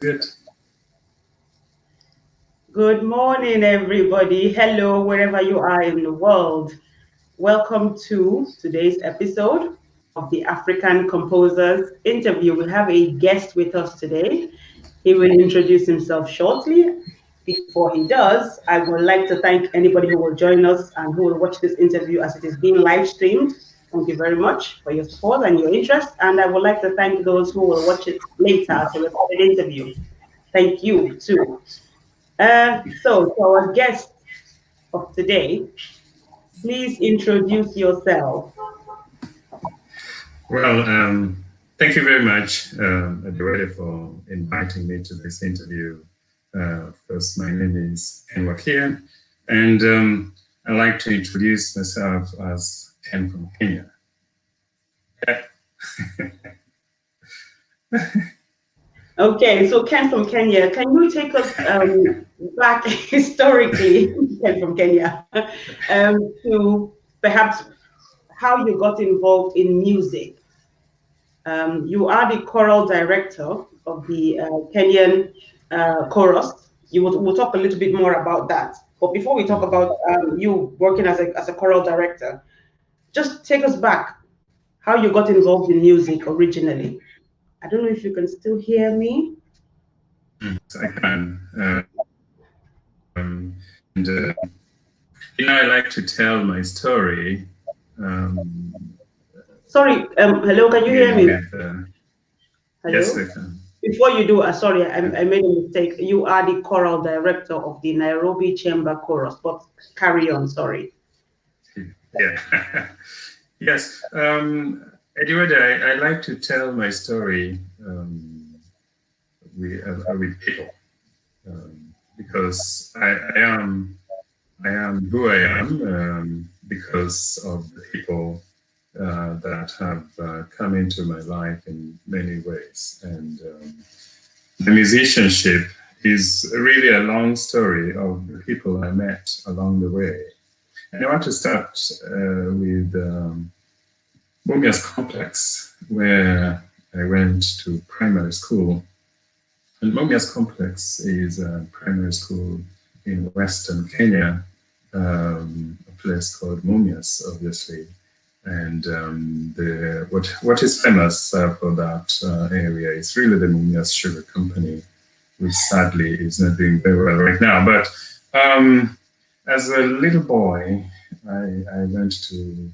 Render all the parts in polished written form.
Good. Good morning, everybody. Hello, wherever you are in the world. Welcome to today's episode of the African Composers Interview. We have a guest with us today. He will introduce himself shortly. Before he does, I would like to thank anybody who will join us and who will watch this interview as it is being live streamed. Thank you very much for your support and your interest. And I would like to thank those who will watch it later as a recorded interview. Thank you too. To our guest of today, please introduce yourself. Well, thank you very much, Adewale, for inviting me to this interview. First, my name is Wakia, and I'd like to introduce myself as Ken from Kenya. Yeah. Okay, so Ken from Kenya, can you take us back historically, Ken from Kenya, to perhaps how you got involved in music? You are the choral director of the Kenyan chorus. We'll talk a little bit more about that. But before we talk about you working as a choral director, just take us back how you got involved in music originally. I don't know if you can still hear me. I can. And I like to tell my story. Um, Sorry, hello, can you hear again, me? yes, Hello? I can. Before you do, sorry, I made a mistake. You are the choral director of the Nairobi Chamber Chorus, but carry on, sorry. Yeah. Yes. Anyway, I like to tell my story with people because I am who I am because of the people that have come into my life in many ways. And the musicianship is really a long story of the people I met along the way. And I want to start with Mumias Complex, where I went to primary school. And Mumias Complex is a primary school in Western Kenya, a place called Mumias, obviously. And what is famous for that area is really the Mumias Sugar Company, which sadly is not doing very well right now. But as a little boy, I went to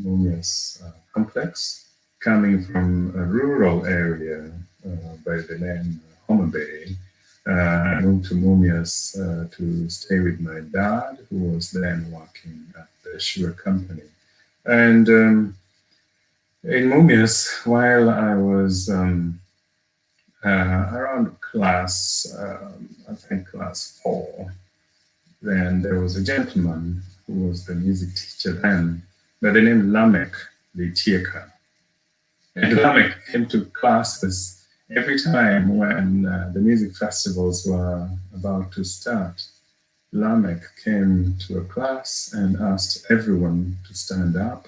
Mumias Complex, coming from a rural area by the name Homa Bay. I moved to Mumias to stay with my dad, who was then working at the sugar company. And in Mumias, while I was around class, I think class 4, then there was a gentleman who was the music teacher then, by the name Lamek Litieka. And Lamek came to classes every time when the music festivals were about to start. Lamek came to a class and asked everyone to stand up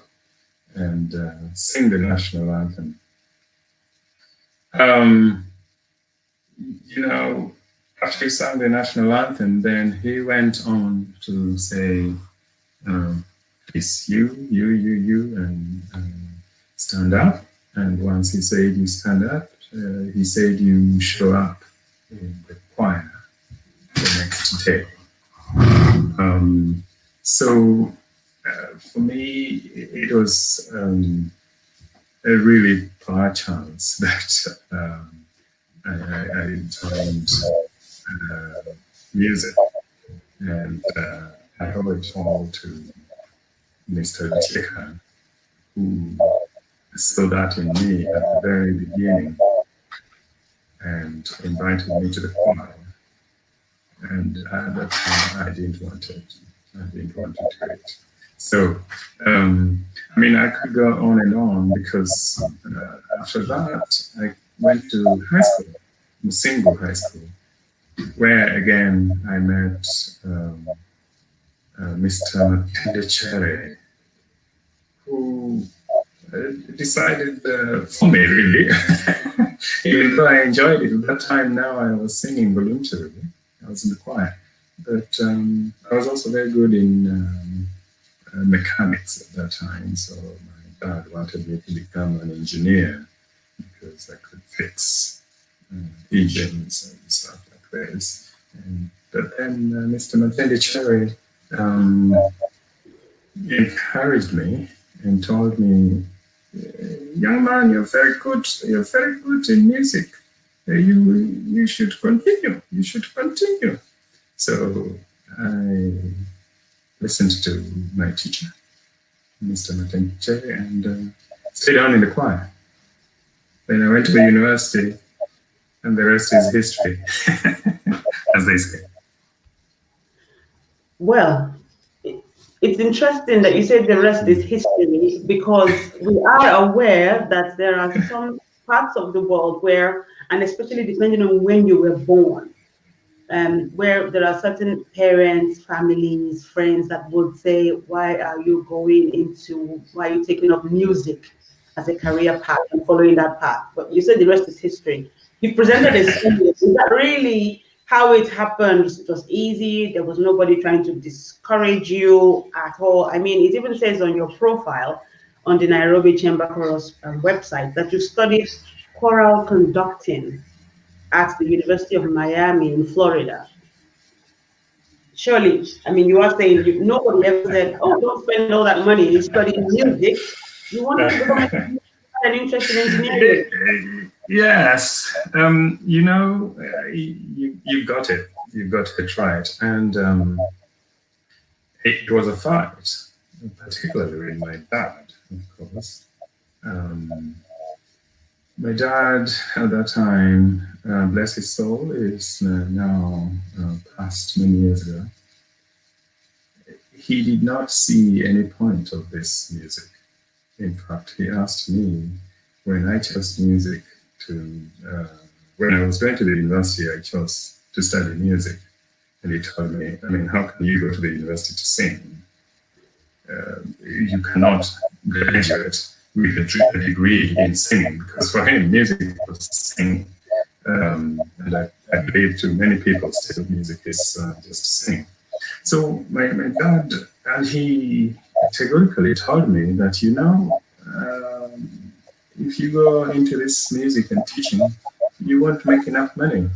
and sing the national anthem. Um, you know, After he sang the national anthem, then he went on to say, please, you, and stand up. And once he said you stand up, he said you show up in the choir the next day. So for me, it was a really by chance that I joined music, and I owe it all to Mr. Chika, who saw that in me at the very beginning and invited me to the choir. And at that time, I didn't want it. I didn't want to do it. So, I could go on and on because after that, I went to high school, Musingo High School, where again I met Mr. Matende, who decided for me, really. Even though I enjoyed it at that time, now I was singing voluntarily. I was in the choir, but I was also very good in mechanics at that time. So my dad wanted me to become an engineer because I could fix engines and stuff like this. But then Mr. Matendi Cherry encouraged me and told me, young man, you're very good. You're very good in music. You should continue. You should continue. So I listened to my teacher, Mr. Matendi Cherry, and stayed on in the choir. Then I went to the university, and the rest is history, as they say. Well, it's interesting that you said the rest is history, because we are aware that there are some parts of the world where, and especially depending on when you were born, where there are certain parents, families, friends that would say, why are you taking up music as a career path and following that path? But you said the rest is history. You presented a story. Is that really how it happened? It was easy. There was nobody trying to discourage you at all. I mean, it even says on your profile on the Nairobi Chamber Chorus website that you studied choral conducting at the University of Miami in Florida. Surely, I mean, you are saying nobody ever said, "Oh, don't spend all that money studying music." You wanted to become an interest in engineering. Yes, you got it. You got it right, and it was a fight, particularly with my dad, of course. My dad at that time, bless his soul, is now passed many years ago. He did not see any point of this music. In fact, he asked me when I chose music when I was going to the university, I chose to study music. And he told me, I mean, how can you go to the university to sing? You cannot graduate with a degree in singing, because for him, music was singing. And I believe to many people still music is just singing. So my dad, and he categorically told me that, if you go into this music and teaching, you won't make enough money.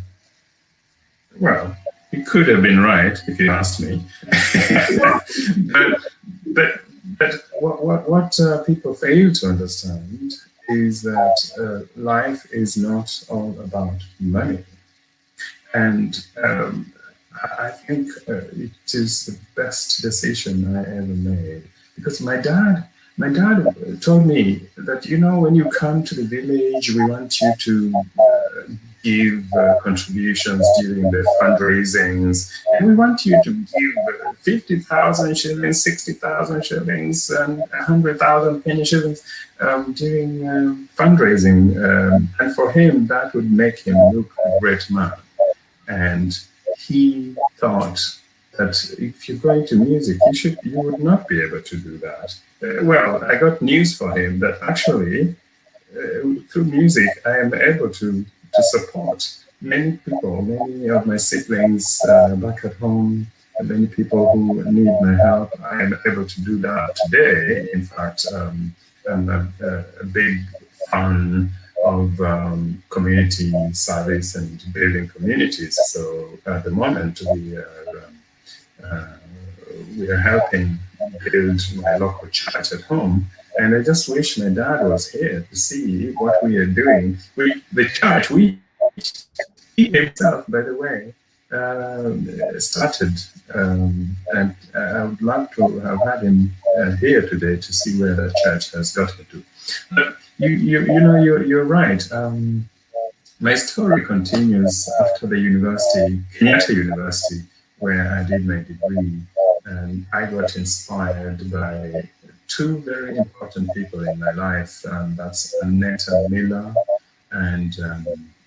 Well, he could have been right if you asked me. but what people fail to understand is that life is not all about money. And I think it is the best decision I ever made, because my dad told me that, when you come to the village, we want you to give contributions during the fundraisings, and we want you to give 50,000 shillings, 60,000 shillings, and 100,000 penny shillings during fundraising. And for him, that would make him look a great man. And he thought that if you're going to music, you would not be able to do that. Well, I got news for him that actually, through music, I am able to support many people, many of my siblings back at home, and many people who need my help. I am able to do that today. In fact, I'm a big fan of community service and building communities. So at the moment, we are helping build my local church at home. And I just wish my dad was here to see what we are doing. The church, he himself, by the way, started. And I would love to have had him here today to see where the church has gotten to. But you're right. My story continues after the university, Kenyatta University, where I did my degree. And I got inspired by two very important people in my life. That's Annetta Miller and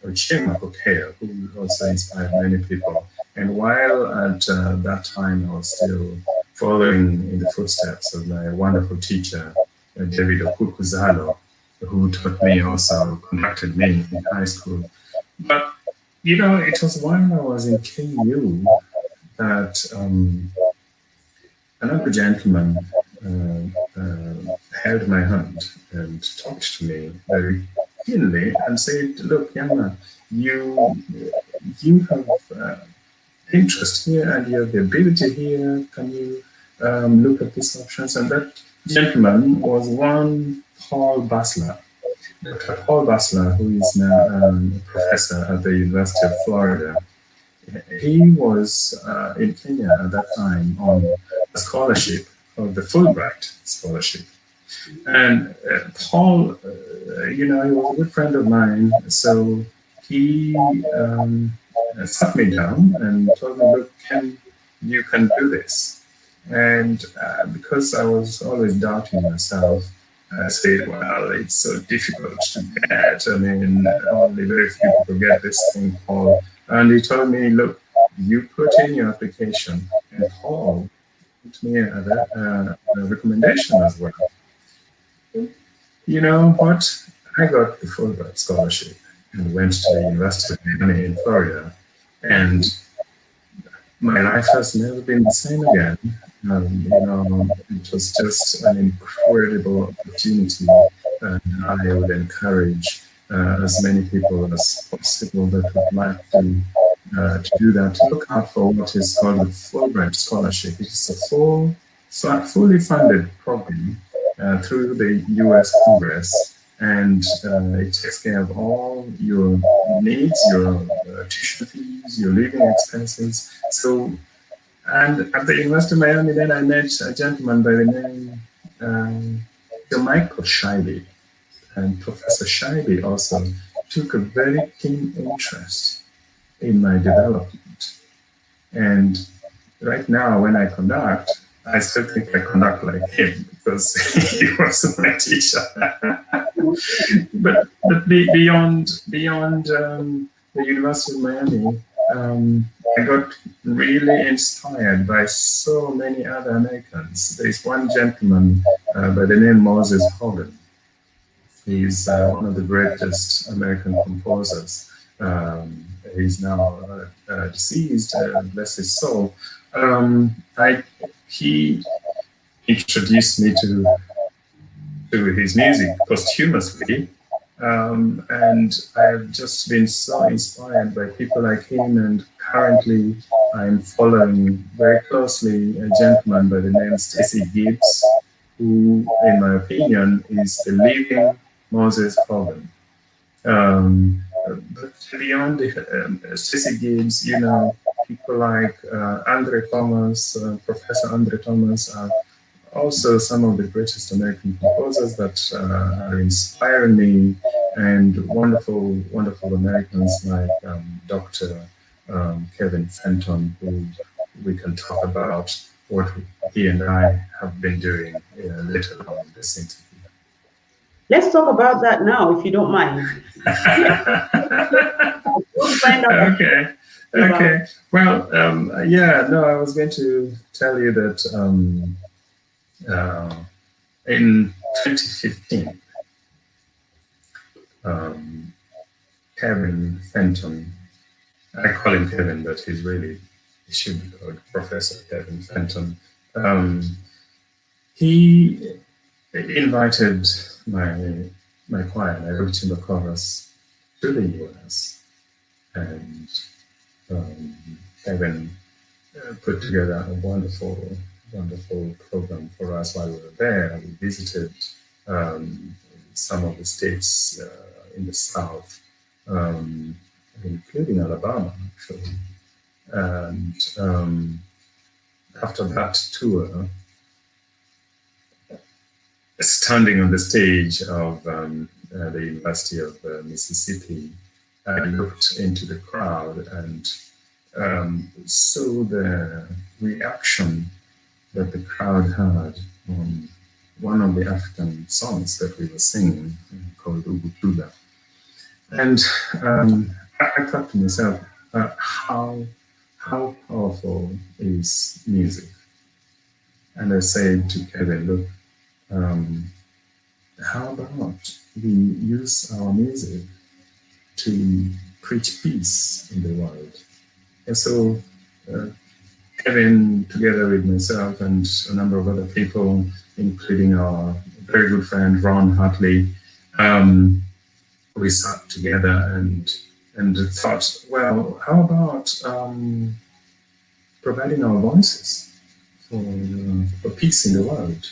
Ochema Kokea, who also inspired many people. And while at that time I was still following in the footsteps of my wonderful teacher, David Okukuzalo, who taught me also, conducted me in high school. But, it was while I was in KU that another gentleman held my hand and talked to me very keenly and said, "Look, young man, you you have interest here and you have the ability here. Can you look at these options?" And that gentleman was one Paul Basler. Dr. Paul Basler, who is now a professor at the University of Florida. He was in Kenya at that time on a scholarship called the Fulbright Scholarship. And Paul, he was a good friend of mine. So he sat me down and told me, "Look, Ken, you can do this." And because I was always doubting myself, I said, "Well, it's so difficult to get. I mean, only very few people get this thing, Paul." And he told me, "Look, you put in your application." And Paul put me a recommendation as well. You know what? I got the Fulbright scholarship and went to the University of Miami in Florida. And my life has never been the same again. It was just an incredible opportunity. And I would encourage as many people as possible that would like to do that, to look out for what is called the Fulbright Scholarship. It is a fully funded program through the U.S. Congress, and it takes care of all your needs, your tuition fees, your living expenses. So, and at the University of Miami, then I met a gentleman by the name Michael Scheibe, and Professor Scheibe also took a very keen interest in my development. And right now, when I conduct, I still think I conduct like him because he was my teacher. but beyond the University of Miami, I got really inspired by so many other Americans. There's one gentleman by the name Moses Hogan. He's one of the greatest American composers. He's now deceased, bless his soul. He introduced me to his music posthumously, and I've just been so inspired by people like him. And currently, I'm following very closely a gentleman by the name Stacey Gibbs, who, in my opinion, is the living Moses Hogan. But beyond Stacey Gibbs, people like Andre Thomas, Professor Andre Thomas, are also some of the greatest American composers that are inspiring me, and wonderful, wonderful Americans like Dr. Kevin Fenton, who we can talk about what he and I have been doing later on in this interview. Let's talk about that now, if you don't mind. Okay. Well, I was going to tell you that in 2015, Kevin Fenton, I call him Kevin, but he should be called Professor Kevin Fenton. He invited my choir, and I wrote him a chorus, to the US, and Kevin put together a wonderful program for us while we were there. We visited some of the states in the South, including Alabama, actually. And after that tour, standing on the stage of the University of Mississippi, I looked into the crowd and saw the reaction that the crowd had on one of the African songs that we were singing called Ubutula. And I thought to myself, how powerful is music? And I said to Kevin, look, how about we use our music to preach peace in the world? And so, uh, Kevin, together with myself and a number of other people, including our very good friend Ron Hartley, um, we sat together and thought, well, how about providing our voices for peace in the world?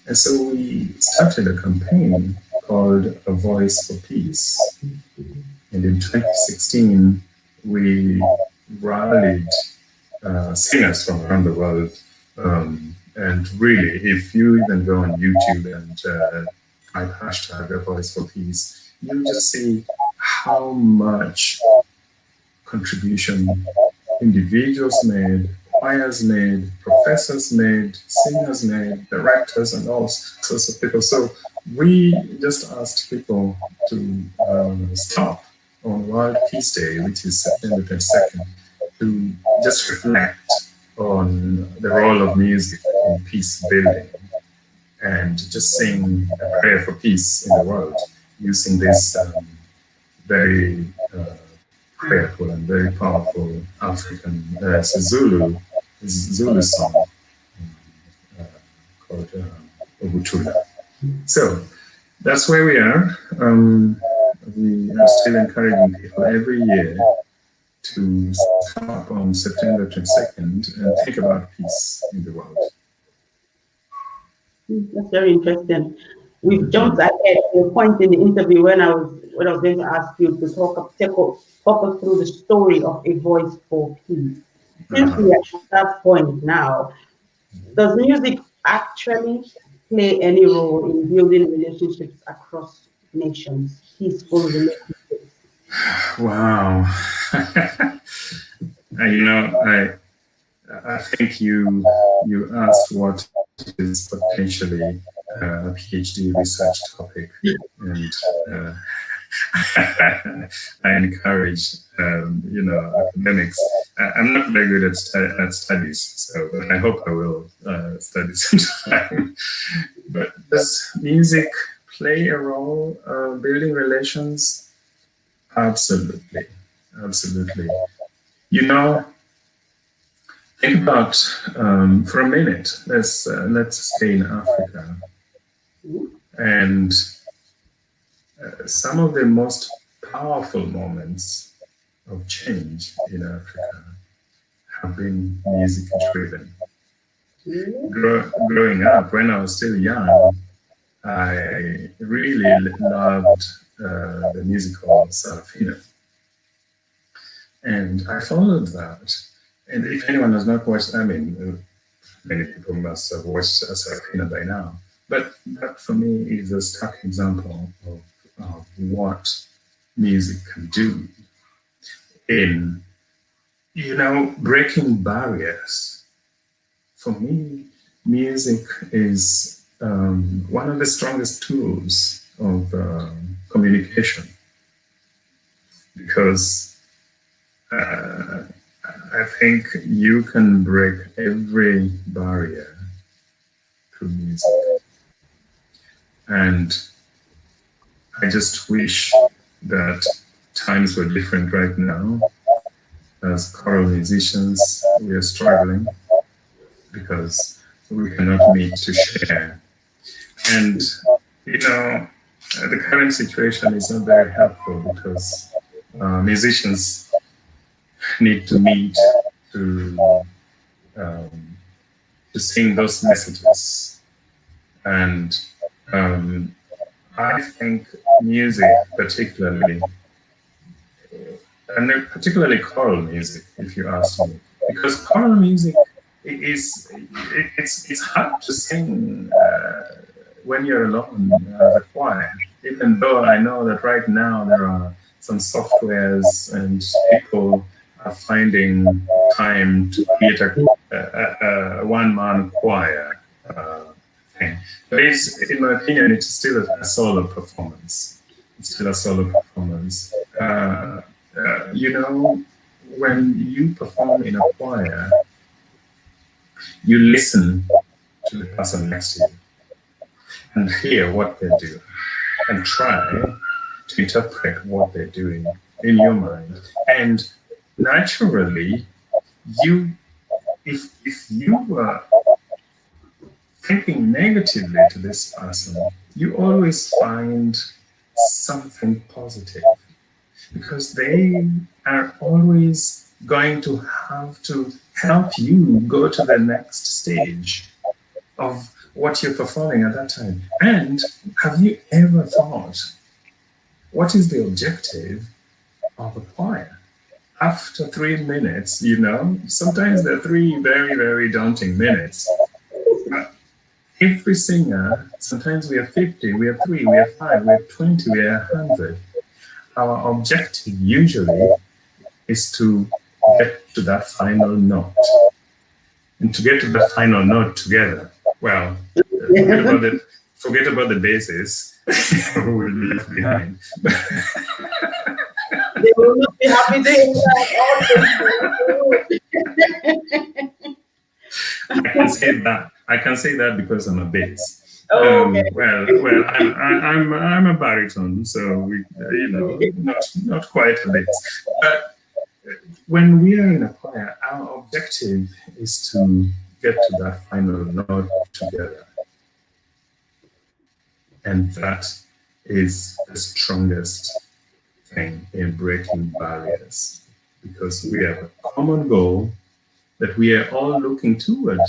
And so we started a campaign called A Voice for Peace. And in 2016, we rallied singers from around the world. And really, if you even go on YouTube and type hashtag A Voice for Peace, you just see how much contribution individuals made, choirs made, professors made, singers made, directors, and all sorts of people. So we just asked people to stop on World Peace Day, which is September 22nd, to just reflect on the role of music in peace building and just sing a prayer for peace in the world using this very prayerful and very powerful African it's a Zulu song uh, called Ubutula. So that's where we are. We are still encouraging people every year to stop on September 22nd and think about peace in the world. That's very interesting. We've jumped ahead to a point in the interview when I was going to ask you to talk us through the story of A Voice for Peace. Since we are at that point now, does music actually play any role in building relationships across nations, peaceful relationships? Wow. I think you asked what is potentially a PhD research topic, and I encourage academics. I'm not very good at studies, so but I hope I will study sometime. But does music play a role building relations? Absolutely, absolutely. You know, think about for a minute. Let's stay in Africa, and some of the most powerful moments of change in Africa have been music driven. Growing up, when I was still young, I really loved the musical Sarafina, and I followed that. And if anyone has not watched, I mean, many people must have watched Sarafina by now. But that for me is a stark example of what music can do in, breaking barriers. For me, music is one of the strongest tools of communication because I think you can break every barrier through music. And I just wish that times were different right now. As choral musicians, we are struggling because we cannot meet to share. And, the current situation is not very helpful because musicians need to meet to um, to sing those messages. And I think music, particularly choral music, if you ask me, because choral music it's hard to sing when you're alone as a choir. Even though I know that right now there are some softwares and people are finding time to create a one-man choir thing. But in my opinion, it's still a solo performance. It's still a solo performance. When you perform in a choir, you listen to the person next to you. and hear what they do and try to interpret what they're doing in your mind. And naturally, you if you were thinking negatively to this person, you always find something positive because they are always going to have to help you go to the next stage of what you're performing at that time. And have you ever thought, what is the objective of a choir? After 3 minutes, sometimes they're three very, very daunting minutes. But every singer, sometimes we have 50, we have 3, we have 5, we have 20, we have 100. Our objective usually is to get to that final note. And to get to that final note together, well, forget about the basis, who will be left behind. They will not be happy to hear that. I can say that because I'm a bass. Oh, okay. I'm a baritone, so not quite a bass. But when we are in a choir, our objective is to get to that final note together. And that is the strongest thing in breaking barriers, because we have a common goal that we are all looking toward,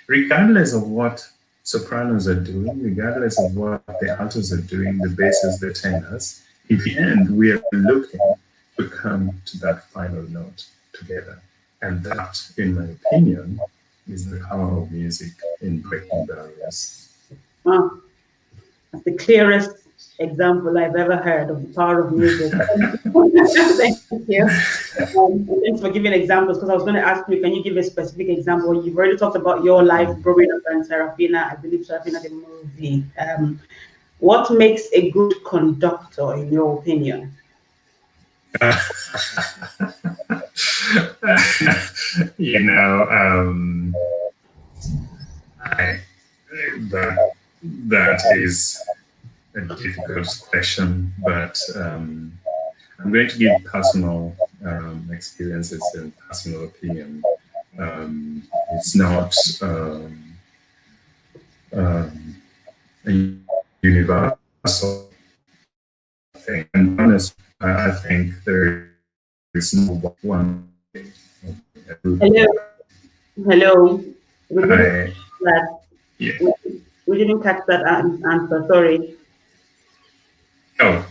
regardless of what sopranos are doing, regardless of what the altos are doing, the basses, the tenors. In the end, we are looking to come to that final note together. And that, in my opinion, is the power of music in breaking barriers. Wow. That's the clearest example I've ever heard of the power of music. Thank you. Thanks for giving examples, because I was going to ask you, can you give a specific example? You've already talked about your life growing up in Serafina, I believe Serafina the movie. What makes a good conductor, in your opinion? That is a difficult question, but I'm going to give personal experiences and personal opinion. It's not a universal thing. And honestly, I think there is no one. Hello. We didn't catch that answer. Sorry. Oh,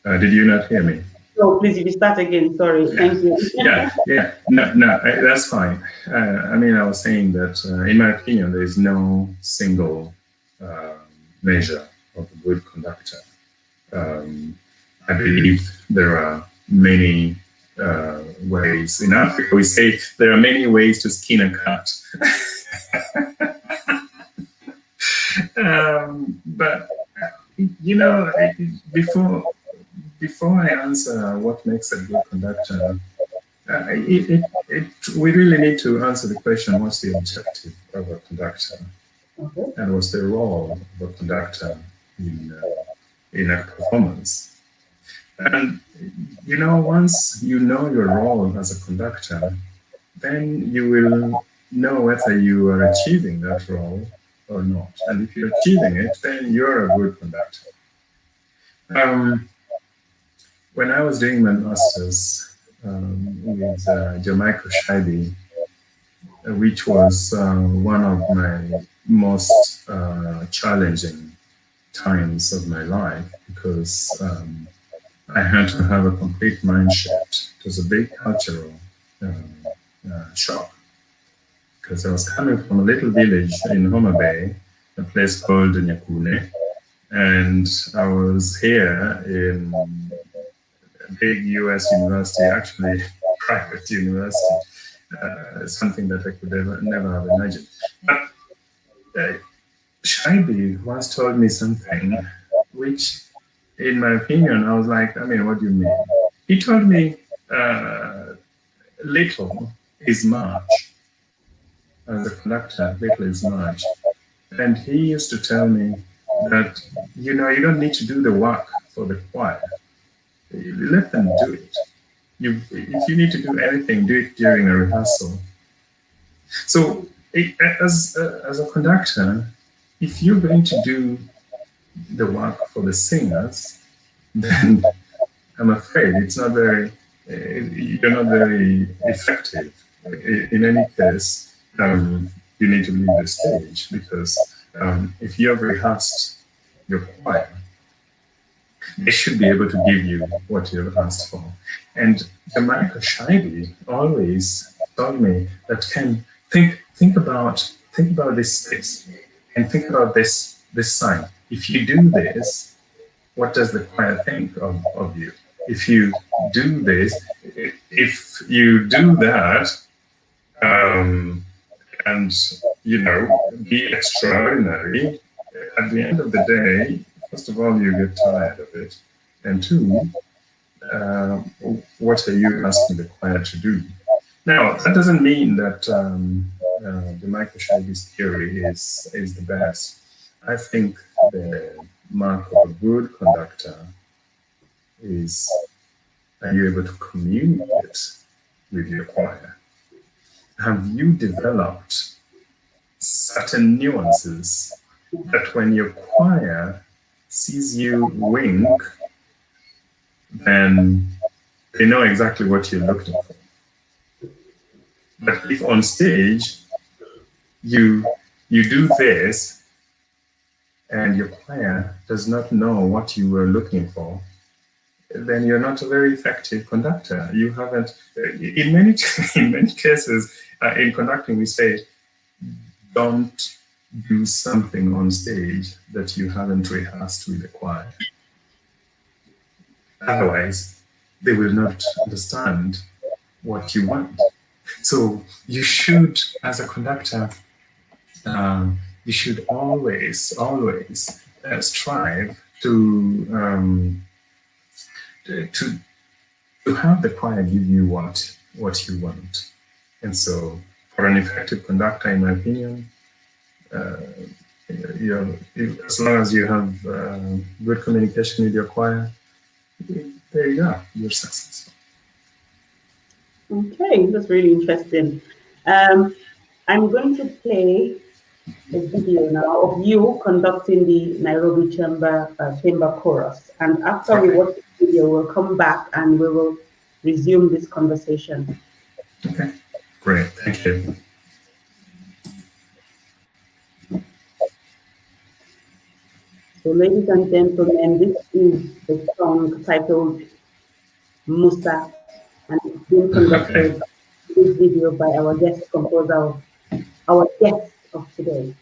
did you not hear me? No, please, if you start again. Sorry. Thank you. Yeah. No, that's fine. I was saying that, in my opinion, there is no single measure of a good conductor. I believe there are many ways. In Africa, we say there are many ways to skin a cat. But before I answer what makes a good conductor, we really need to answer the question: what's the objective of a conductor, and what's the role of a conductor in a performance? And once you know your role as a conductor, then you will know whether you are achieving that role or not. And if you're achieving it, then you're a good conductor. When I was doing my master's with Jamaica Shaibi, which was one of my most challenging times of my life, because I had to have a complete mind shift. It was a big cultural shock, because I was coming from a little village in Homa Bay, a place called Nyakune, and I was here in a big US university, actually private university, something that I could never have imagined. But Shaibi once told me something which, in my opinion, I was like, what do you mean? He told me, little is much. As a conductor, little is much. And he used to tell me, that, you don't need to do the work for the choir. Let them do it. If you need to do anything, do it during a rehearsal. So, as a conductor, if you're going to do the work for the singers, then I'm afraid you're not very effective. In any case, you need to leave the stage, because if you have rehearsed your choir, they should be able to give you what you have asked for. And Jamaica Shaibi always told me that, Ken, think about this space, and think about this sign. If you do this, what does the choir think of you? If you do this, if you do that, and be extraordinary, at the end of the day, first of all, you get tired of it, and two, what are you asking the choir to do? Now, that doesn't mean that the Michael Shaibi's theory is the best. I think the mark of a good conductor is, are you able to communicate with your choir? Have you developed certain nuances that when your choir sees you wink, then they know exactly what you're looking for? But if on stage you do this and your choir does not know what you were looking for, then you're not a very effective conductor. You haven't. In many cases, in conducting, we say, don't do something on stage that you haven't rehearsed with the choir. Otherwise, they will not understand what you want. So you should, as a conductor, you should always strive to have the choir give you what you want. And so, for an effective conductor, in my opinion, as long as you have good communication with your choir, there you go, you're successful. Okay, that's really interesting. I'm going to play a video now of you conducting the Nairobi Chamber Chorus. And after we watch the video, we'll come back and we will resume this conversation. Okay, great, thank you. So, ladies and gentlemen, this is the song titled Musa, and it's being conducted this video by our guest composer, our guest of today.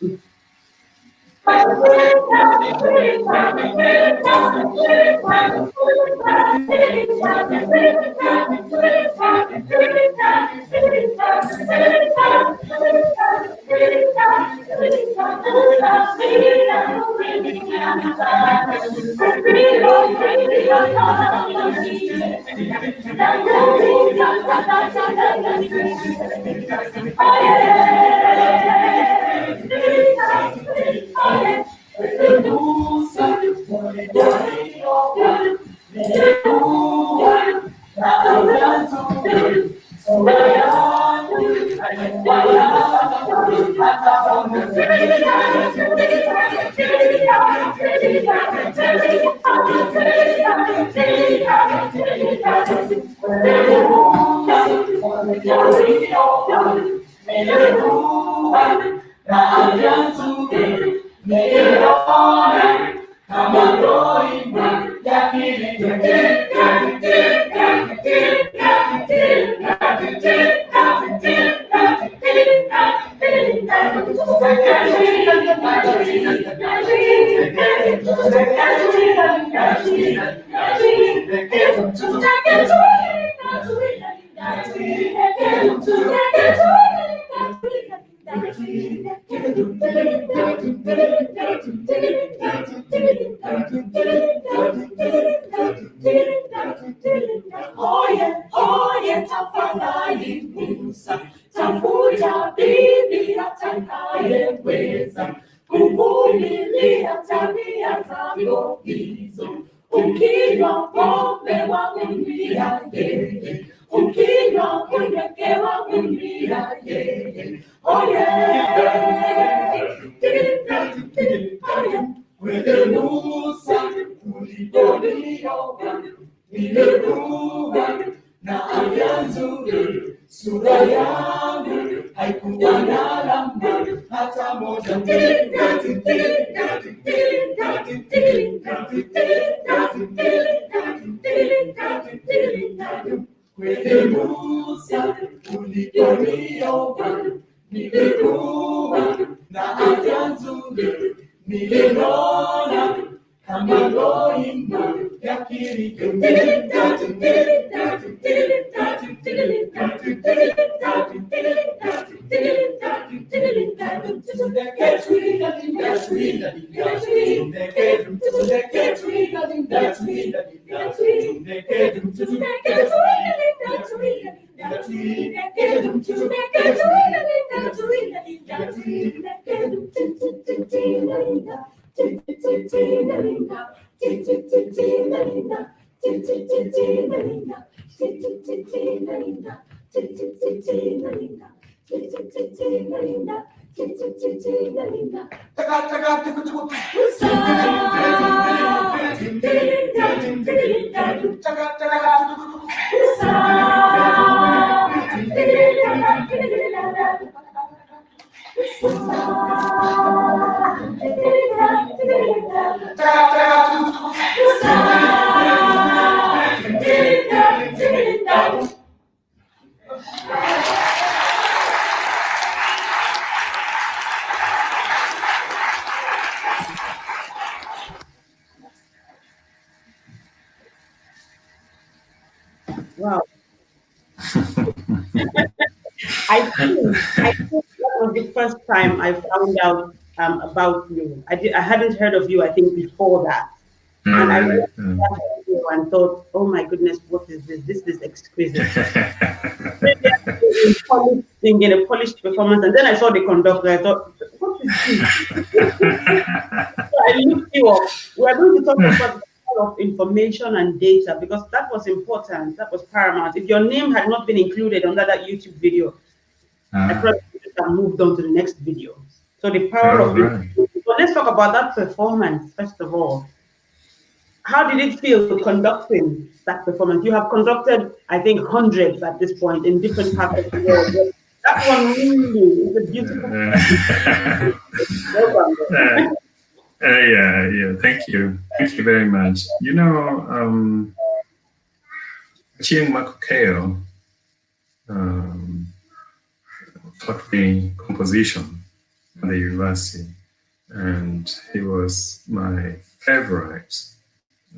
kuvumilia tabia zako hizo. Ukinywa pombe wavumilia yeye, ukinywa mweleke wavumilia yeye. Oh yeah, wewe Musa uliponiona nilikuwa na afya nzuri, sura yangu haikuwa na lamba hata moja. Wewe Musa uliponiona nilikuwa na afya nzuri, niliona kama loimba ya kiriko. Wow. I think that was the first time I found out about you. I hadn't heard of you, I think, before that. And I read that video and thought, oh my goodness, what is this? This is exquisite. Singing a polished performance, and then I saw the conductor. I thought, what is this? So I looked you up. We are going to talk about of information and data, because that was important, that was paramount. If your name had not been included under that YouTube video, I probably would have moved on to the next video. So the power of it. So let's talk about that performance first of all. How did it feel conducting that performance? You have conducted, I think, hundreds at this point in different parts of the world. But that one really is a beautiful. Yeah. Thank you very much. You know, Chiang Makukeo taught me composition at the university, and he was my favorite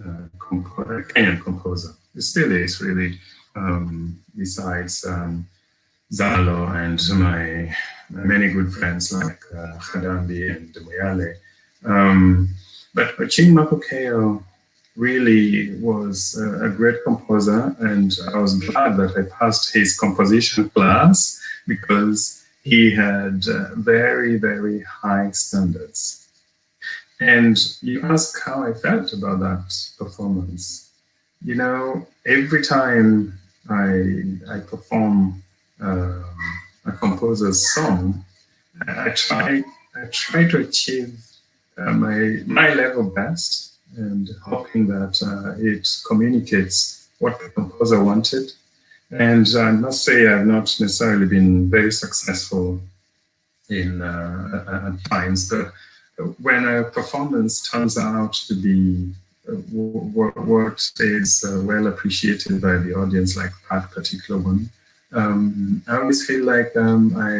Kenyan composer. He still is, really, besides Zalo and my many good friends like Khadambi and Moyale. But Chiang Makukeo really was a great composer, and I was glad that I passed his composition class, because he had very, very high standards. And you ask how I felt about that performance. You know, every time I perform a composer's song, I try to achieve my level best, and hoping that it communicates what the composer wanted. And I must say I've not necessarily been very successful in at times, but when a performance turns out to be what is well appreciated by the audience, like that particular one, I always feel like I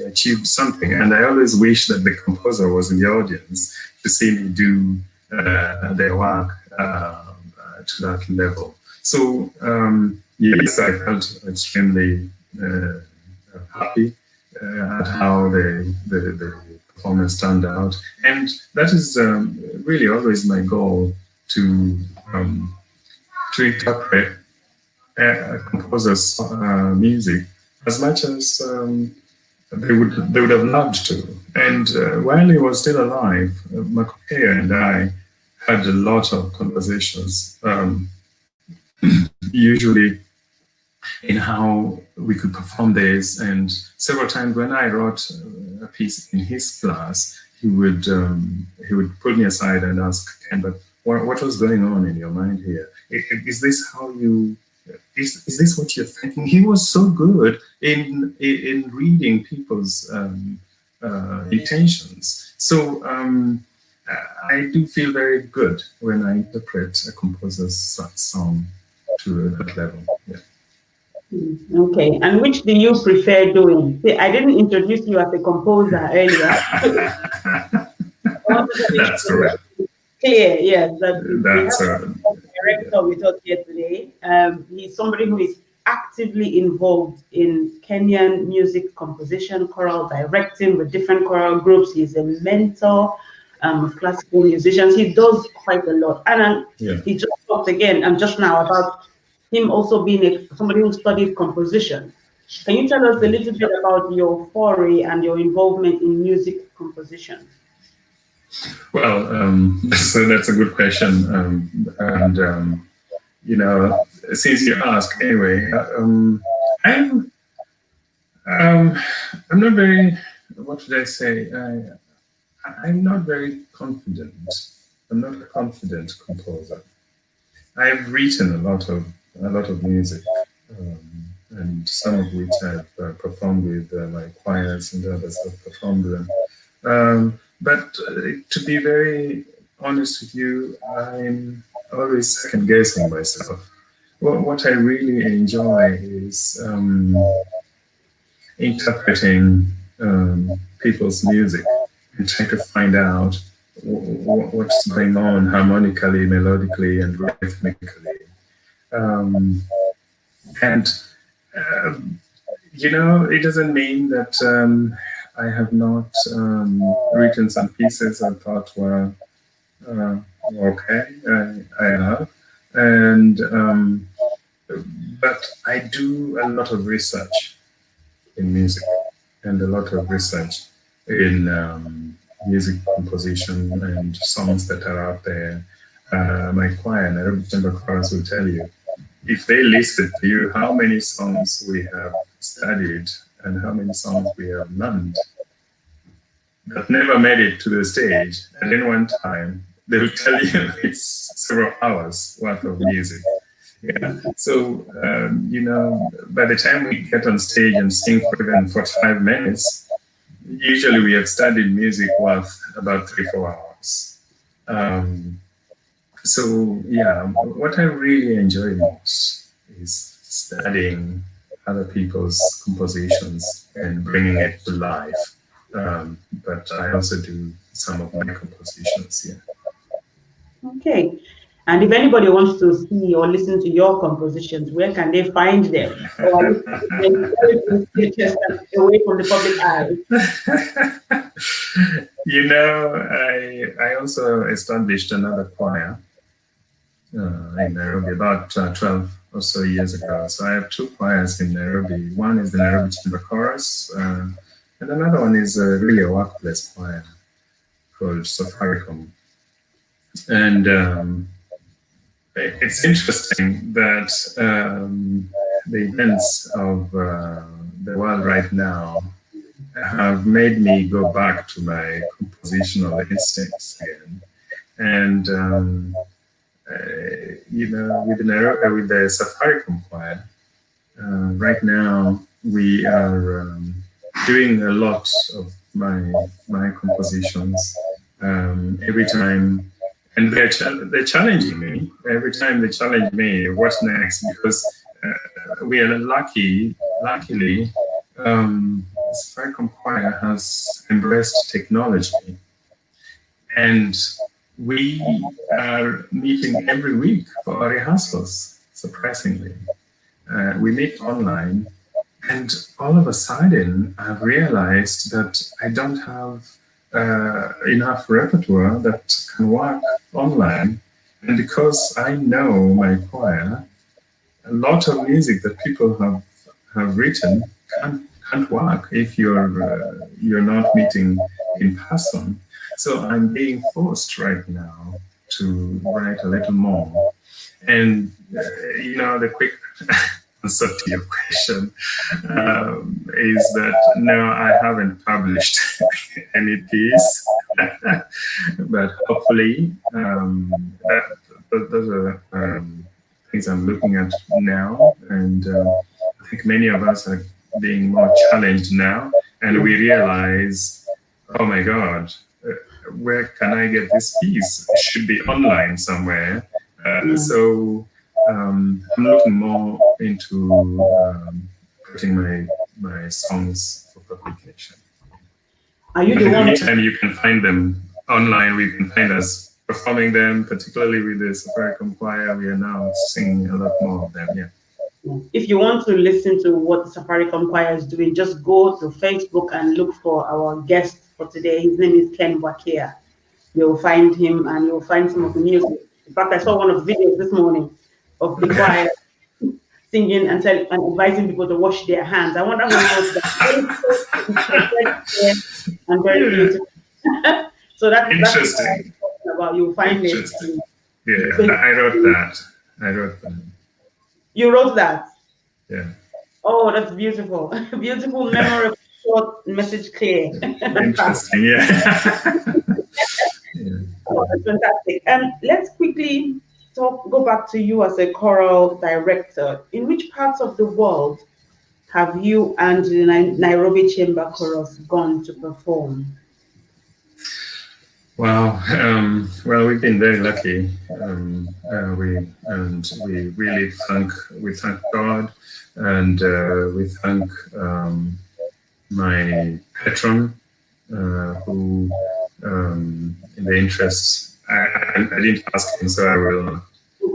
achieved something, and I always wish that the composer was in the audience to see me do their work to that level. So yes, I felt extremely happy at how the performance turned out, and that is really always my goal, to interpret a composer's music as much as they would have loved to. And while he was still alive, Wakia and I had a lot of conversations, usually in how we could perform this. And several times when I wrote a piece in his class, he would pull me aside and ask, Ken, but what was going on in your mind here? Is this how you? Is this what you're thinking? He was so good in reading people's intentions. So I do feel very good when I interpret a composer's song to that level. Yeah. Okay, and which do you prefer doing? See, I didn't introduce you as a composer earlier. That's correct. Clear, yes, that we That's have a director with us here today. He's somebody who is actively involved in Kenyan music composition, choral directing with different choral groups. He's a mentor of classical musicians. He does quite a lot. And he just talked again and just now about him also being somebody who studied composition. Can you tell us a little bit about your foray and your involvement in music composition? Well, that's a good question, and since you asked, anyway, I'm not very. What should I say? I'm not very confident. I'm not a confident composer. I've written a lot of music, and some of which I've performed with my choirs, and others have performed them. But to be very honest with you, I'm always second guessing myself. Well, what I really enjoy is interpreting people's music and try to find out what's going on harmonically, melodically, and rhythmically. And it doesn't mean that I have not written some pieces I thought were okay. I have, and but I do a lot of research in music and a lot of research in music composition and songs that are out there. My choir, Nairobi Chamber Chorus, will tell you, if they listed to you how many songs we have studied and how many songs we have learned that never made it to the stage, at any one time, they will tell you it's several hours worth of music. Yeah. So, by the time we get on stage and sing for even 45 minutes, usually we have studied music worth about 3-4 hours. So, yeah, what I really enjoy most is studying other people's compositions and bringing it to life. But I also do some of my compositions, yeah. Okay. And if anybody wants to see or listen to your compositions, where can they find them? Or away from the public eye? I also established another choir in Nairobi about 12 or so years ago. So I have two choirs in Nairobi. One is the Nairobi Chamber Chorus, and another one is really a workplace choir called Safaricom. And it's interesting that the events of the world right now have made me go back to my compositional instincts again. And with the Safaricom choir, right now we are doing a lot of my compositions every time. And they're challenging me. Every time they challenge me, what's next? Because we are luckily, the Safaricom choir has embraced technology. And we are meeting every week for our rehearsals, surprisingly. We meet online. And all of a sudden, I've realized that I don't have enough repertoire that can work online. And because I know my choir, a lot of music that people have written can't work if you're not meeting in person. So I'm being forced right now to write a little more. And the quick answer to your question is that no, I haven't published any piece, but hopefully those are things I'm looking at now, and I think many of us are being more challenged now, and we realize, oh my God, where can I get this piece? It should be online somewhere. So I'm looking more into putting my songs for publication. Are you But the in the one? meantime, you can find them online. We can find us performing them, particularly with the Safaricom Choir. We are now singing a lot more of them. Yeah. If you want to listen to what the Safaricom Choir is doing, just go to Facebook and look for our guest for today. His name is Ken Wakia. You'll find him and you'll find some of the music. In fact, I saw one of the videos this morning of the choir singing and advising people to wash their hands. I wonder who wrote that. And very beautiful. So that's interesting. What I'm talking about. You'll find it. Yeah, I wrote that. You wrote that? Yeah. Oh, that's beautiful. Beautiful, memorable, short, message clear. Interesting, yeah. Oh, that's fantastic. And let's quickly go back to you as a choral director. In which parts of the world have you and the Nairobi Chamber Chorus gone to perform? Wow. Well, we've been very lucky. We really thank God, and we thank my patron who, in the interests, I didn't ask him, so I will.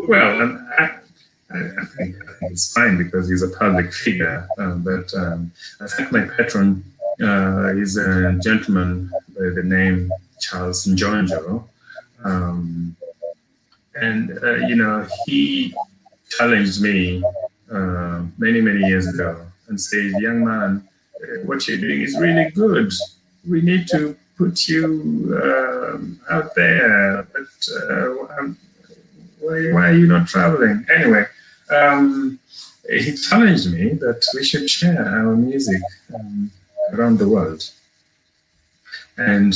Well, I think it's fine because he's a public figure. But I think my patron is a gentleman by the name Charles Njonjo. He challenged me many, many years ago and said, "Young man, what you're doing is really good. We need to put you out there. But why are you not traveling?" Anyway, he challenged me that we should share our music around the world. And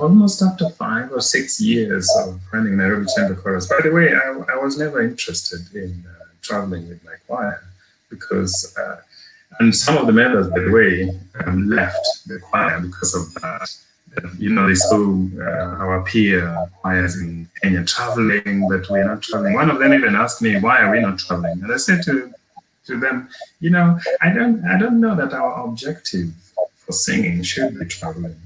almost after 5 or 6 years of running Nairobi Chamber Chorus, by the way, I was never interested in traveling with my choir because, and some of the members, by the way, left the choir because of that. They saw our peer choirs in Kenya traveling, but we're not traveling. One of them even asked me, "Why are we not traveling?" And I said to them, I don't know that our objective for singing should be traveling.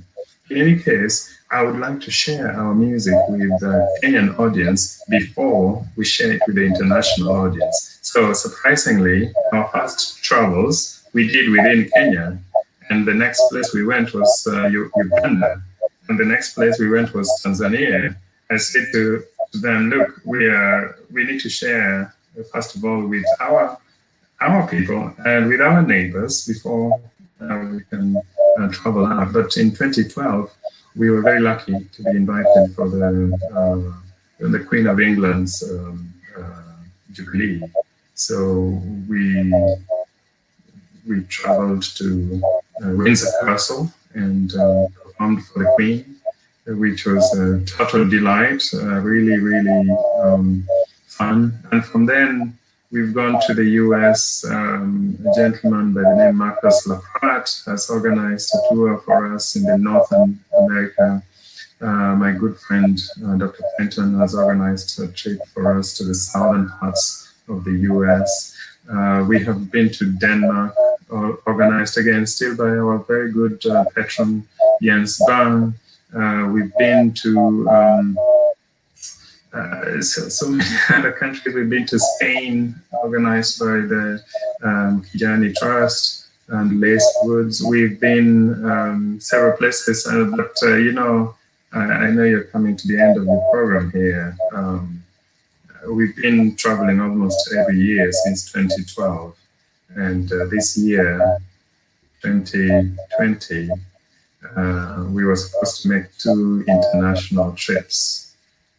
In any case, I would like to share our music with the Kenyan audience before we share it with the international audience. So surprisingly, our first travels we did within Kenya, and the next place we went was Uganda, and the next place we went was Tanzania. I said to them, "Look, we need to share first of all with our people and with our neighbors before we can travel out." But in 2012, we were very lucky to be invited for the Queen of England's Jubilee. So we traveled to Windsor Castle and performed for the Queen, which was a total delight, really, really fun. And from then, we've gone to the US. A gentleman by the name Marcus Lafrat has organized a tour for us in the Northern America. My good friend, Dr. Fenton, has organized a trip for us to the southern parts of the US. We have been to Denmark, organized again still by our very good patron, Jens Bang. We've been to so many other countries. We've been to Spain, organized by the Kijani Trust and Lace Woods. We've been several places, but I know you're coming to the end of the program here. We've been traveling almost every year since 2012, and this year 2020, we were supposed to make 2 international trips,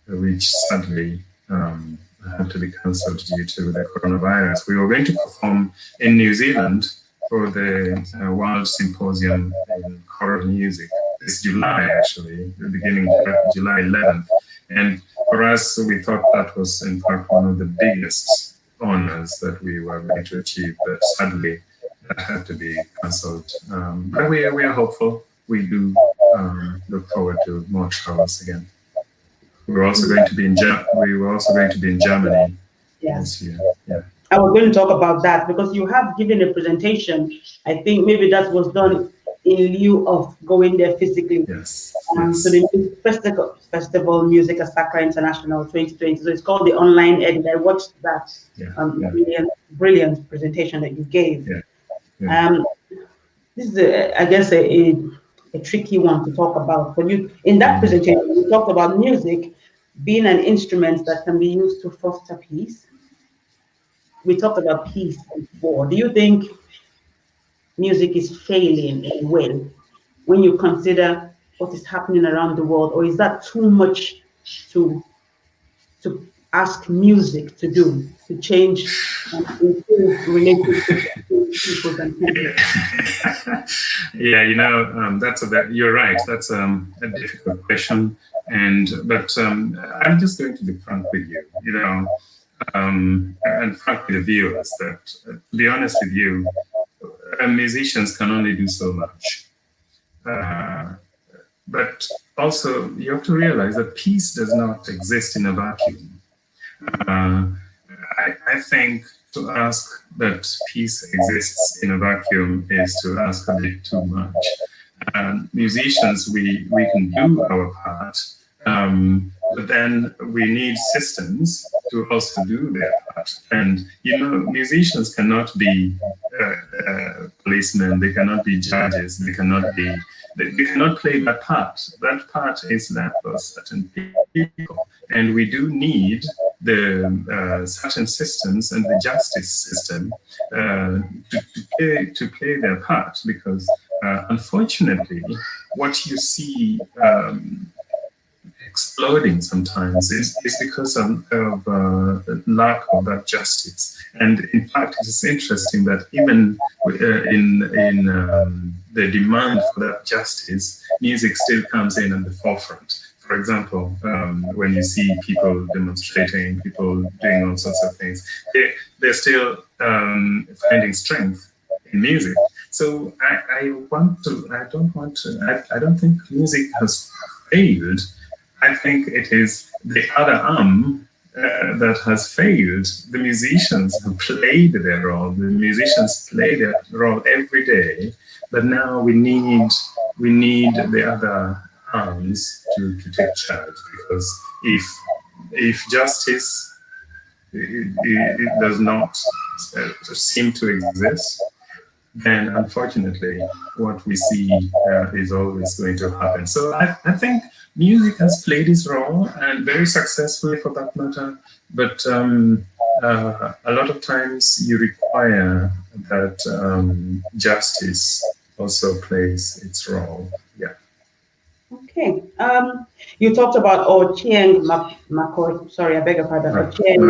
which sadly had to be cancelled due to the coronavirus. We were going to perform in New Zealand for the World Symposium in Choral Music this July, actually, the beginning of July 11th. And for us, we thought that was in fact one of the biggest honors that we were going to achieve, but sadly that had to be cancelled. But we are hopeful. We do look forward to more travels again. We were also going to be in Germany this year. Yeah. I was going to talk about that because you have given a presentation. I think maybe that was done in lieu of going there physically. Yes. So the Festival Music Asaka International 2020. So it's called the Online Edit. I watched that brilliant presentation that you gave. This is, I guess, a tricky one to talk about. For you, in that presentation, you talked about music being an instrument that can be used to foster peace. We talked about peace before. Do you think music is failing in a way when you consider what is happening around the world, or is that too much to ask music to do, to change and improve relationships between people and people? Yeah, you're right. That's a difficult question, but I'm just going to be frank with you, and frank with the viewers that, to be honest with you, musicians can only do so much. But also, you have to realize that peace does not exist in a vacuum. I think to ask that peace exists in a vacuum is to ask a bit too much. Musicians, we can do our part, but then we need systems to also do their part. And, musicians cannot be policemen, they cannot be judges, they cannot play that part. That part is left for certain people. And we do need the certain systems and the justice system to play their part, because unfortunately, what you see exploding sometimes is because of lack of that justice. And in fact, it's interesting that even in the demand for that justice, music still comes in at the forefront. For example, when you see people demonstrating, people doing all sorts of things, they're still finding strength in music. So I don't think music has failed. I think it is the other arm that has failed. The musicians have played their role. The musicians play their role every day, but now we need the other arms to take charge, because if justice it does not seem to exist, then unfortunately what we see is always going to happen. So I think music has played its role, and very successfully for that matter, but a lot of times you require that justice also plays its role. Yeah. Okay. You talked about Ochieng Makor. Sorry, I beg your pardon. Ochieng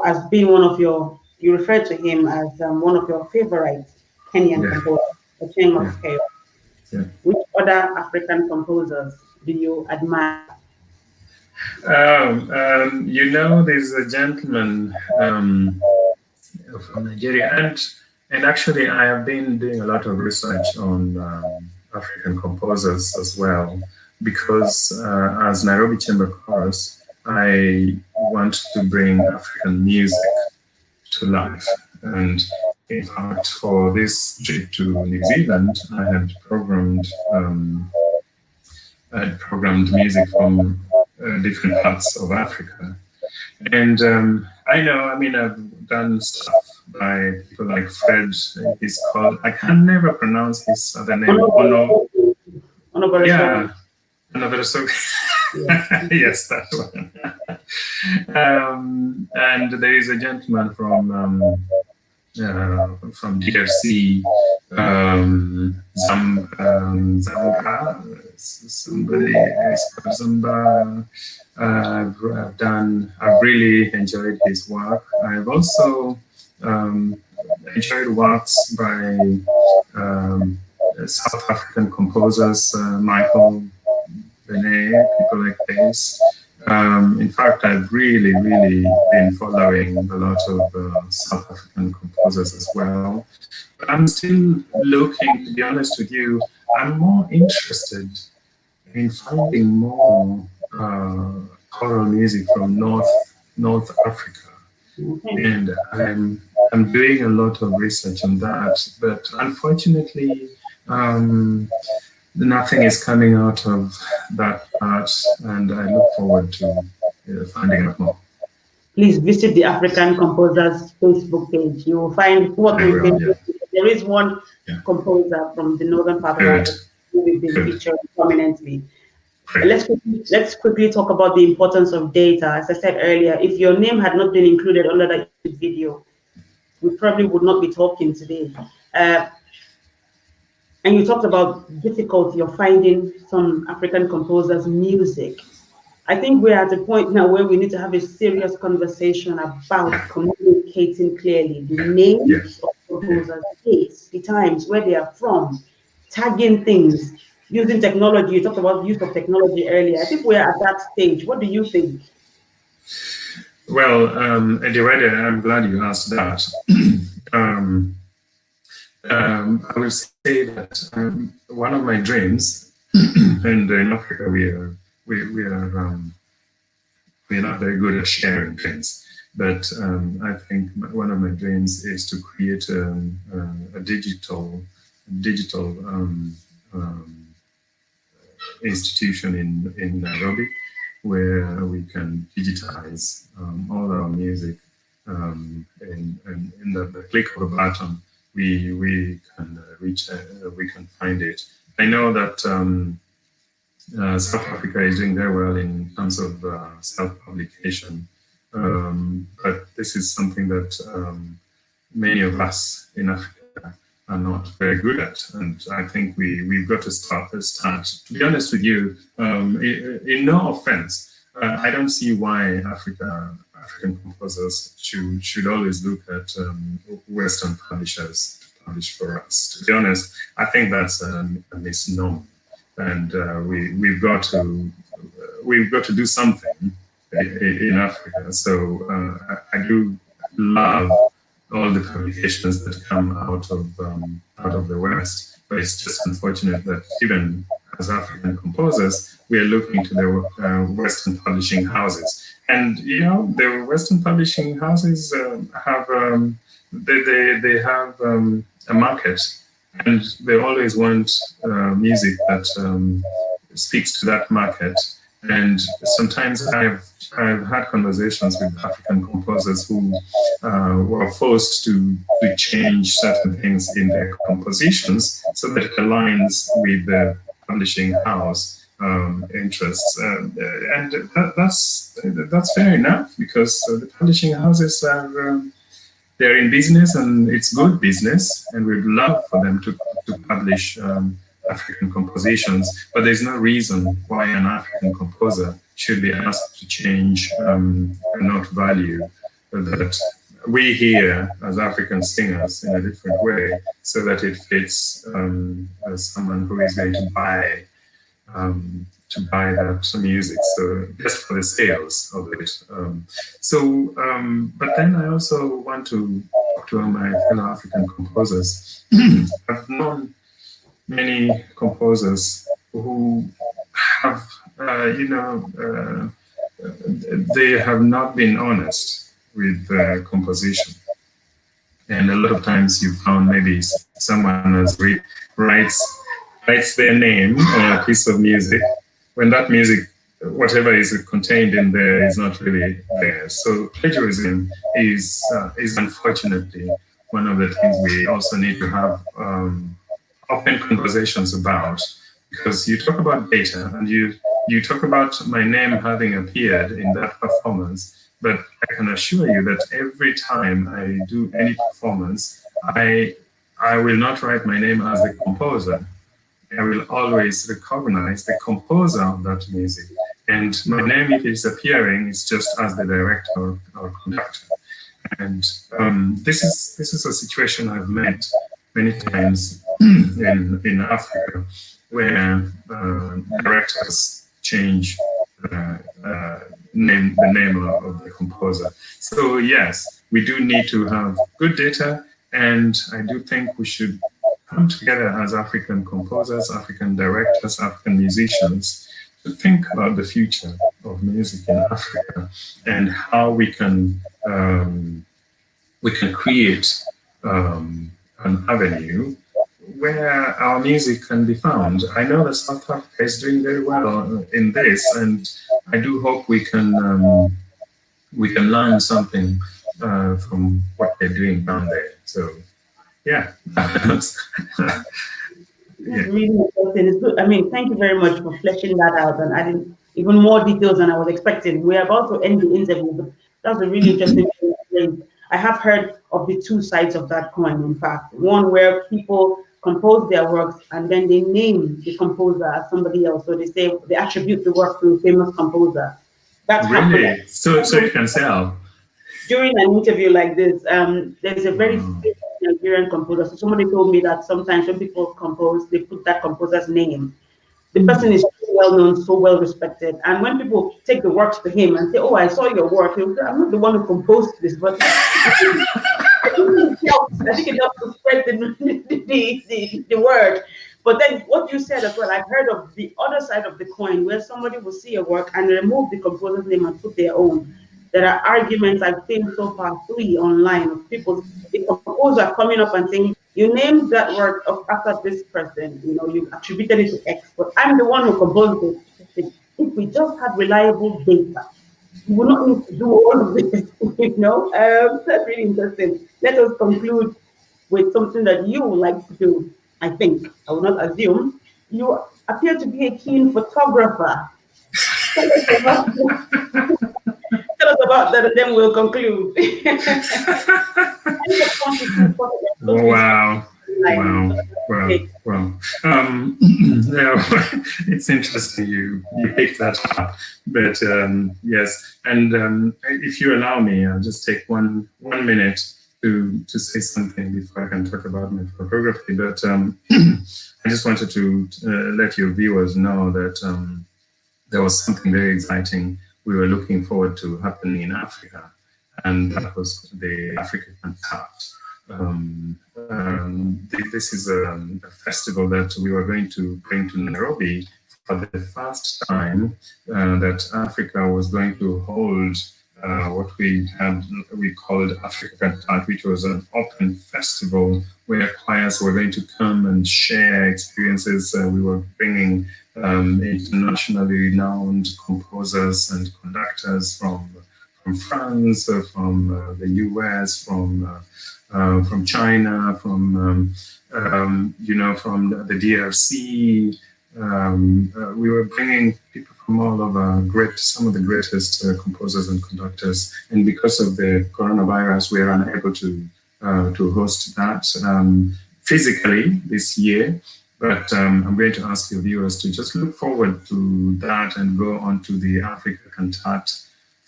as being one of your. You referred to him as one of your favorite Kenyan composers. Ochieng Makor. Yeah. Which other African composers do you admire? There's a gentleman from Nigeria, and actually I have been doing a lot of research on African composers as well, because as Nairobi Chamber Chorus, I want to bring African music to life. And in fact, for this trip to New Zealand, I had programmed music from different parts of Africa. And I've done stuff by people like Fred. He's called, I can never pronounce his other name. Yeah, yes, that one. And there is a gentleman from from DRC, Zamba, somebody is Zamba. I've really enjoyed his work. I've also enjoyed works by South African composers, Michael Benet, people like this. In fact, I've really been following a lot of South African composers as well. But I'm still looking, to be honest with you, I'm more interested in finding more choral music from North Africa, and I'm doing a lot of research on that. But unfortunately, nothing is coming out of that part, and I look forward to finding out more. Please visit the African Composers Facebook page. You will find what we've been doing. There is one composer from the northern part of Africa who we've been featuring prominently. Let's quickly talk about the importance of data. As I said earlier, if your name had not been included under that video, we probably would not be talking today. And you talked about difficulty of finding some African composers' music. I think we're at a point now where we need to have a serious conversation about communicating clearly the names of composers, the dates, the times, where they are from, tagging things, using technology. You talked about use of technology earlier. I think we're at that stage. What do you think? Well, Ediwede, I'm glad you asked that. I will say that one of my dreams, and in Africa we're not very good at sharing things, but I think one of my dreams is to create a digital institution in Nairobi, where we can digitize all our music, and in the click of a button, we can reach, we can find it. I know that South Africa is doing very well in terms of self-publication, but this is something that many of us in Africa are not very good at, and I think we've got to start. To be honest with you, in no offense, I don't see why African composers should always look at Western publishers to publish for us. To be honest, I think that's a misnomer, and we've got to do something in Africa. So I do love all the publications that come out of the West, but it's just unfortunate that even as African composers, we are looking to the Western publishing houses. And you know, the Western publishing houses have they have a market, and they always want music that speaks to that market. And sometimes I've had conversations with African composers who were forced to change certain things in their compositions so that it aligns with the publishing house interests, and that's fair enough, because the publishing houses are they're in business, and it's good business, and we'd love for them to publish African compositions, but there's no reason why an African composer should be asked to change and not value that we hear as African singers in a different way, so that it fits as someone who is going to buy that music, so just for the sales of it. But then I also want to talk to my fellow African composers. I've known many composers who have, they have not been honest with composition. And a lot of times you found maybe someone has writes their name on a piece of music, when that music, whatever is contained in there, is not really there. So plagiarism is unfortunately one of the things we also need to have open conversations about, because you talk about data and you talk about my name having appeared in that performance, but I can assure you that every time I do any performance, I will not write my name as the composer. I will always recognize the composer of that music. And my name, if it's appearing, is just as the director or conductor. And this is a situation I've met many times in Africa, where directors change the name of the composer. So yes, we do need to have good data, and I do think we should come together as African composers, African directors, African musicians to think about the future of music in Africa and how we can create an avenue where our music can be found. I know that South Africa is doing very well in this, and I do hope we can learn something from what they're doing down there. So, yeah. It's really interesting. It's good. I mean, thank you very much for fleshing that out and adding even more details than I was expecting. We're about to end the interview, but that's a really interesting thing. I have heard of the two sides of that coin, in fact. One where people compose their works and then they name the composer as somebody else. So they say they attribute the work to a famous composer. That's happened. Really? So you can sell. During an interview like this, there's a very famous Nigerian composer. So somebody told me that sometimes when people compose, they put that composer's name. The person is so well known, so well respected. And when people take the works to him and say, "Oh, I saw your work," he'll say, "I'm not the one who composed this, but I think it helps to spread the word." But then what you said as well, I've heard of the other side of the coin where somebody will see a work and remove the composer's name and put their own. There are arguments I've seen so far free online of people, the composer coming up and saying, "You named that work after this person, you attributed it to X, but I'm the one who composed it." If we just had reliable data, we would not need to do all of this, That's really interesting. Let us conclude with something that you like to do. I think, I will not assume, you appear to be a keen photographer. Tell us about that, and then we'll conclude. Wow. It's interesting you picked that up, but yes, and if you allow me, I'll just take one minute to say something before I can talk about my photography. But I just wanted to let your viewers know that there was something very exciting we were looking forward to happening in Africa, and that was the Africa Cantat. This is a festival that we were going to bring to Nairobi for the first time, that Africa was going to hold what we called Africa Cantat, which was an open festival where choirs were going to come and share experiences. We were bringing internationally renowned composers and conductors from France, from the US, from China, from the DRC. We were bringing people from all over, some of the greatest composers and conductors. And because of the coronavirus, we are unable to host that physically this year. But I'm going to ask your viewers to just look forward to that and go onto the Africa Cantat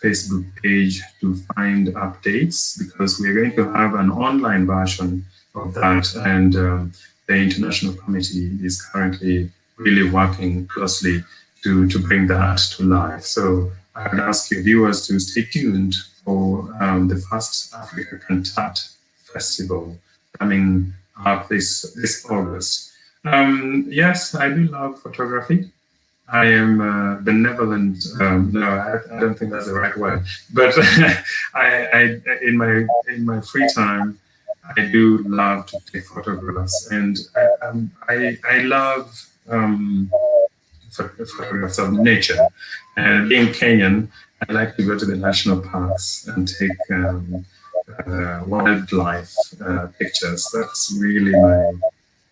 Facebook page to find updates, because we're going to have an online version of that, and the International Committee is currently really working closely to bring that to life. So I would ask your viewers to stay tuned for the first Africa Cantat Festival coming up this August. Yes, I do love photography. I am benevolent. No, I don't think that's the right word. But I in my free time, I do love to take photographs, and I love photographs of nature. And being Kenyan, I like to go to the national parks and take wildlife pictures. That's really my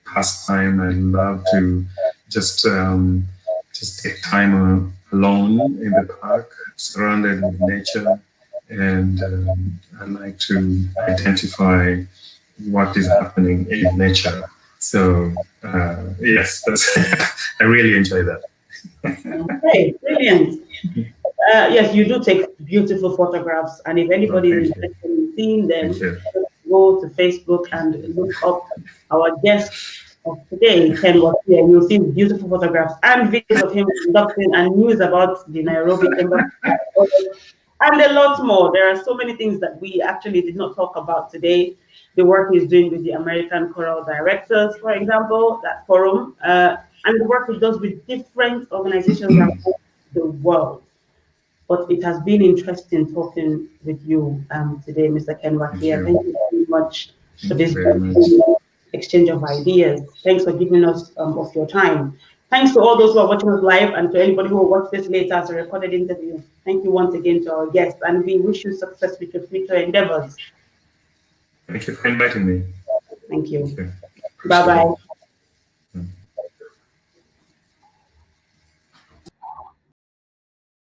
pastime. I love to just take time alone in the park, surrounded with nature, and I like to identify what is happening in nature. So yes, that's I really enjoy that. Okay, brilliant. Yes, you do take beautiful photographs, and if Oh, anybody is thank you, interested in seeing thank them, you, go to Facebook and look up our guest of today, Ken Wakia, and you'll see beautiful photographs and videos of him conducting and news about the Nairobi Chamber and a lot more. There are so many things that we actually did not talk about today. The work he's doing with the American Choral Directors, for example, that forum, and the work he does with different organizations around the world. But it has been interesting talking with you today, Mr. Ken thank Wakia. you, Thank you very much for thank you this very much. exchange of ideas. Thanks for giving us of your time. Thanks to all those who are watching us live and to anybody who will watch this later as a recorded interview. Thank you once again to our guests, and we wish you success with your future endeavors. Thank you for inviting me. Thank Thank you. you. Bye Appreciate it. bye.